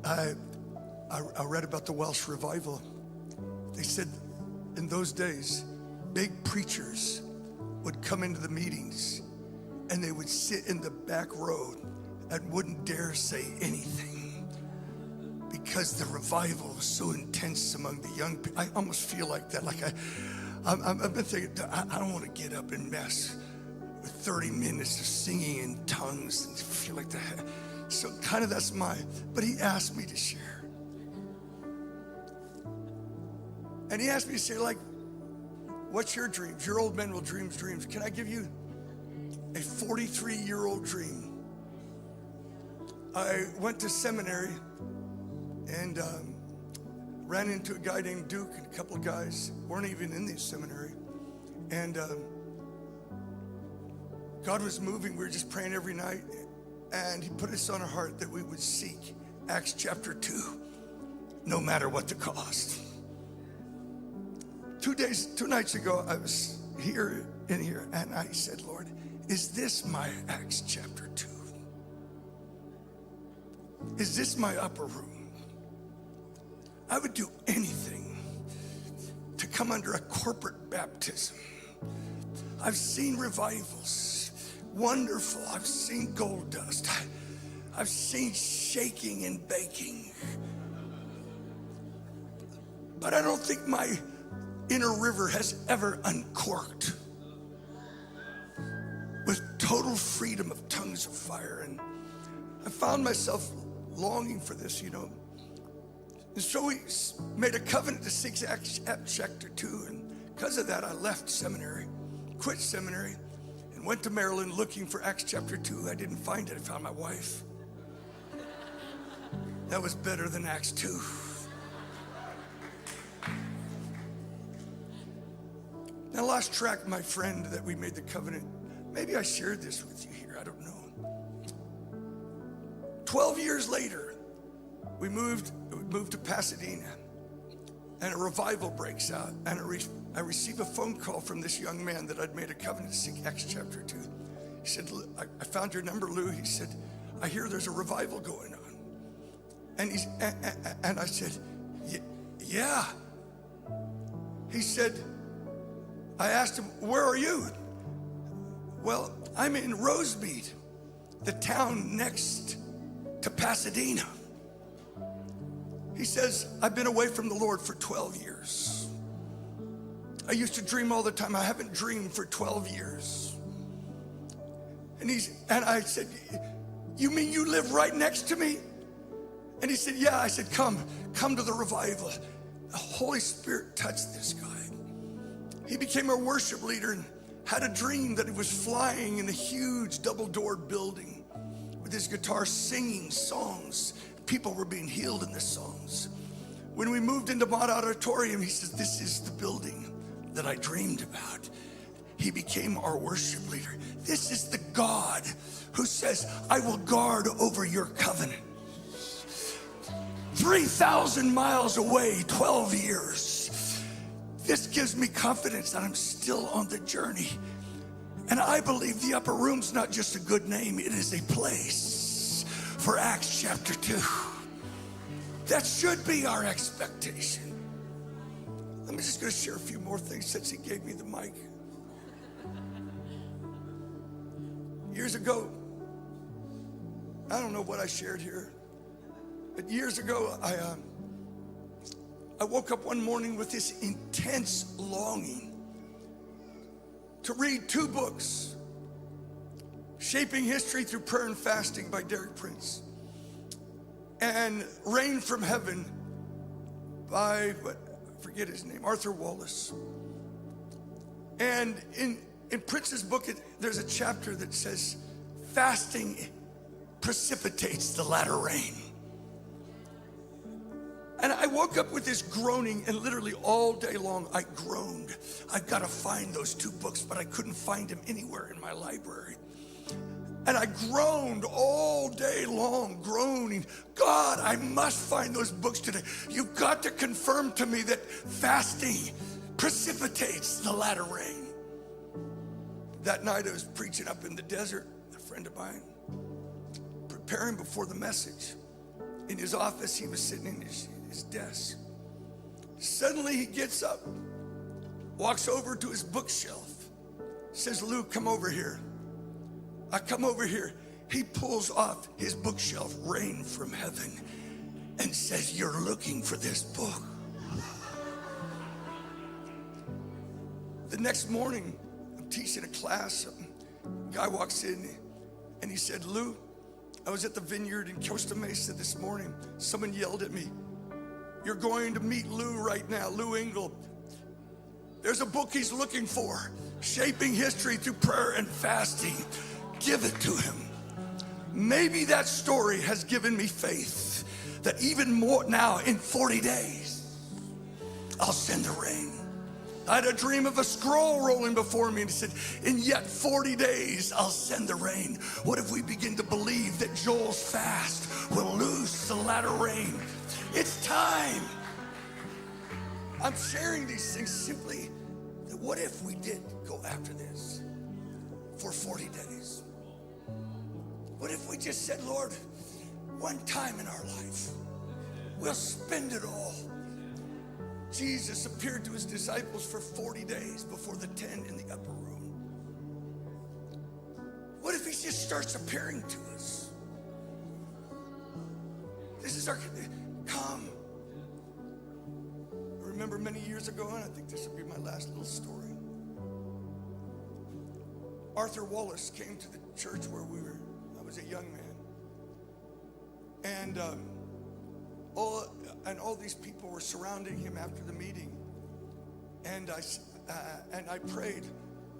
I read about the Welsh revival. They said in those days, big preachers would come into the meetings and they would sit in the back row and wouldn't dare say anything because the revival was so intense among the young people. I almost feel like that. Like I've been thinking, I don't want to get up and mess with 30 minutes of singing in tongues and feel like that. So kind of that's but he asked me to share. And he asked me to say, like, what's your dreams? Your old men will dream dreams. Can I give you a 43-year-old dream? I went to seminary and ran into a guy named Duke and a couple of guys weren't even in the seminary. And God was moving. We were just praying every night. And he put us on our heart that we would seek Acts chapter 2, no matter what the cost. 2 nights ago, I was here, and I said, Lord, is this my Acts chapter 2? Is this my upper room? I would do anything to come under a corporate baptism. I've seen revivals, wonderful. I've seen gold dust. I've seen shaking and baking. But I don't think my inner river has ever uncorked with total freedom of tongues of fire. And I found myself longing for this, you know. And so we made a covenant to seek Acts chapter 2. And because of that, I left seminary, quit seminary, and went to Maryland looking for Acts chapter 2. I didn't find it. I found my wife. That was better than Acts 2. I lost track of my friend that we made the covenant. Maybe I shared this with you here. I don't know. 12 years later, we moved to Pasadena, and a revival breaks out. And I receive a phone call from this young man that I'd made a covenant to seek Acts chapter 2. He said, I found your number, Lou. He said, I hear there's a revival going on. And I said, yeah. He said, I asked him, where are you? Well, I'm in Rosemead, the town next to Pasadena. He says, I've been away from the Lord for 12 years. I used to dream all the time. I haven't dreamed for 12 years. And I said, you mean you live right next to me? And he said, yeah. I said, come to the revival. The Holy Spirit touched this guy. He became our worship leader and had a dream that he was flying in a huge double-doored building with his guitar singing songs. People were being healed in the songs. When we moved into Mott Auditorium, he says, this is the building that I dreamed about. He became our worship leader. This is the God who says, I will guard over your covenant. 3,000 miles away, 12 years. This gives me confidence that I'm still on the journey. And I believe the upper room's not just a good name, it is a place for Acts chapter 2. That should be our expectation. I'm just going to share a few more things since he gave me the mic. Years ago, I don't know what I shared here, but years ago, I woke up one morning with this intense longing to read 2 books, Shaping History Through Prayer and Fasting by Derek Prince, and Rain from Heaven by, I forget his name, Arthur Wallace. And in Prince's book, there's a chapter that says, fasting precipitates the latter rain. And I woke up with this groaning, and literally all day long I groaned. I've got to find those 2 books, but I couldn't find them anywhere in my library. And I groaned all day long, groaning, God, I must find those books today. You've got to confirm to me that fasting precipitates the latter rain. That night I was preaching up in the desert, a friend of mine, preparing before the message. in his office. He was sitting in his desk. Suddenly he gets up, walks over to his bookshelf, says, Lou, come over here. I come over here. He pulls off his bookshelf, Rain from Heaven, and says, you're looking for this book. The next morning, I'm teaching a class. A guy walks in and he said, Lou, I was at the vineyard in Costa Mesa this morning. Someone yelled at me, you're going to meet Lou right now, Lou Engle. There's a book he's looking for, Shaping History Through Prayer and Fasting. Give it to him. Maybe that story has given me faith that even more now, in 40 days, I'll send the rain. I had a dream of a scroll rolling before me, and he said, in yet 40 days, I'll send the rain. What if we begin to believe that Joel's fast will loose the latter rain? It's time. I'm sharing these things simply that what if we did go after this for 40 days? What if we just said, Lord, one time in our life, we'll spend it all. Jesus appeared to his disciples for 40 days before the 10 in the upper room. What if he just starts appearing to us? This is our, come. I remember many years ago, and I think this will be my last little story. Arthur Wallace came to the church where I was a young man. And all these people were surrounding him after the meeting. And I prayed.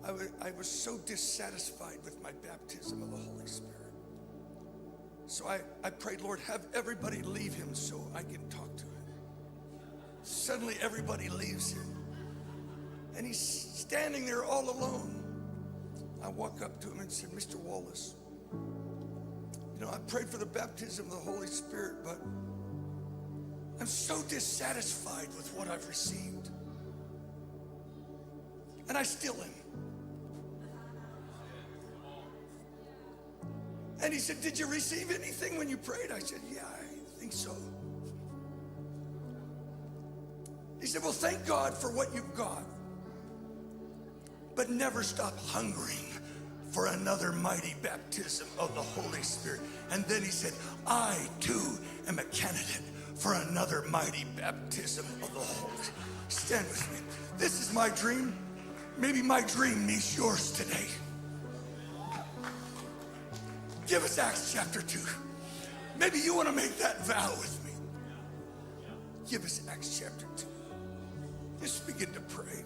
I was so dissatisfied with my baptism of the Holy Spirit. So I prayed, Lord, have everybody leave him so I can talk to him. Suddenly everybody leaves him. And he's standing there all alone. I walk up to him and said, Mr. Wallace, you know, I prayed for the baptism of the Holy Spirit, but I'm so dissatisfied with what I've received. And I still am. And he said, did you receive anything when you prayed? I said, yeah, I think so. He said, well, thank God for what you've got, but never stop hungering for another mighty baptism of the Holy Spirit. And then he said, I too am a candidate for another mighty baptism of the Holy Spirit. Stand with me. This is my dream. Maybe my dream meets yours today. Give us Acts chapter 2. Maybe you want to make that vow with me. Give us Acts chapter 2. Just begin to pray.